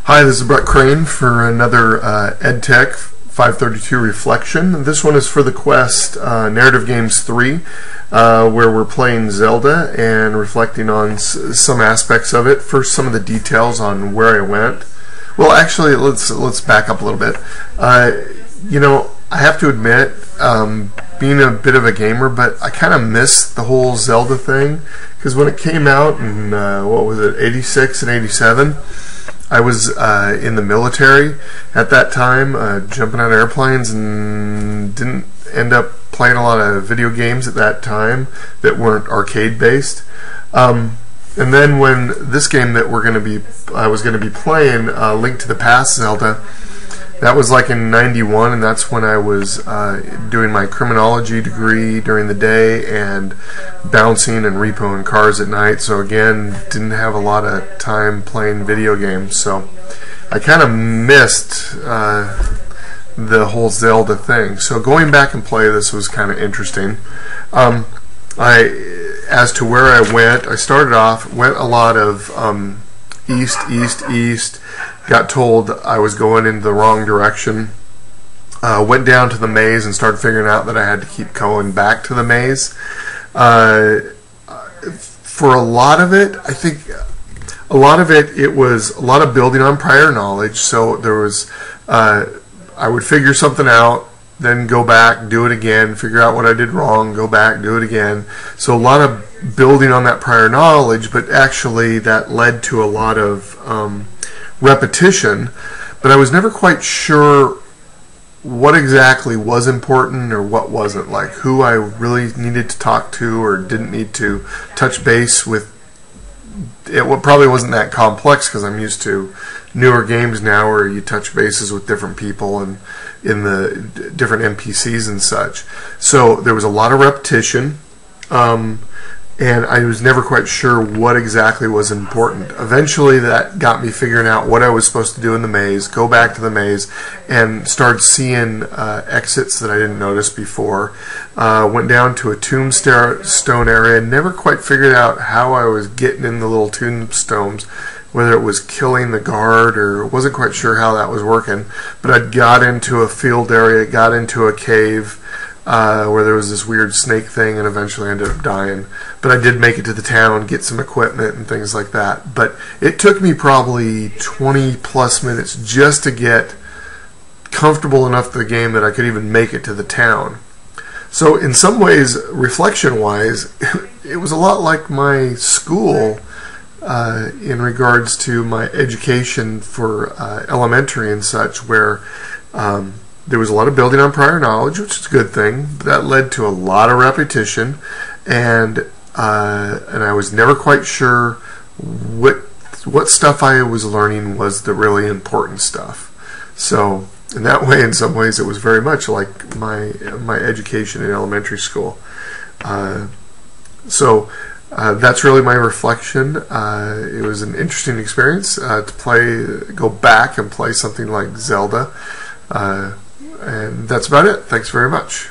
Hi, this is Brett Crane for another EdTech 532 reflection. This one is for the Quest Narrative Games 3, where we're playing Zelda and reflecting on some aspects of it. First, some of the details on where I went. Well, actually, let's back up a little bit. I have to admit, being a bit of a gamer, but I kind of missed the whole Zelda thing, because when it came out in, what was it, 86 and 87, I was in the military at that time, jumping out of airplanes, and didn't end up playing a lot of video games at that time that weren't arcade based. And then when this game that I was going to be playing, Link to the Past Zelda, that was like in 91, and that's when I was doing my criminology degree during the day and bouncing and repoing cars at night. So again, didn't have a lot of time playing video games. So I kind of missed the whole Zelda thing. So going back and play this was kind of interesting. As to where I went, I started off, went a lot of east. Got told I was going in the wrong direction. Went down to the maze and started figuring out that I had to keep going back to the maze. For a lot of it, I think it was a lot of building on prior knowledge. So there was, I would figure something out, then go back, do it again, figure out what I did wrong, go back, do it again. So a lot of building on that prior knowledge, but actually that led to a lot of repetition, but I was never quite sure what exactly was important or what wasn't, like who I really needed to talk to or didn't need to touch base with. It probably wasn't that complex because I'm used to newer games now where you touch bases with different people and in the different NPCs and such. So there was a lot of repetition, and I was never quite sure what exactly was important. Eventually that got me figuring out what I was supposed to do in the maze, go back to the maze, and started seeing exits that I didn't notice before. Went down to a tombstone area, never quite figured out how I was getting in the little tombstones, whether it was killing the guard or wasn't quite sure how that was working. But I got into a field area, got into a cave, where there was this weird snake thing, and eventually ended up dying. But I did make it to the town, get some equipment and things like that. But it took me probably 20 plus minutes just to get comfortable enough with the game that I could even make it to the town. So in some ways, reflection-wise, it was a lot like my school in regards to my education for elementary and such, where there was a lot of building on prior knowledge, which is a good thing, but that led to a lot of repetition, and I was never quite sure what stuff I was learning was the really important stuff. So in that way, in some ways, it was very much like my education in elementary school. So that's really my reflection. It was an interesting experience to go back and play something like Zelda. And that's about it. Thanks very much.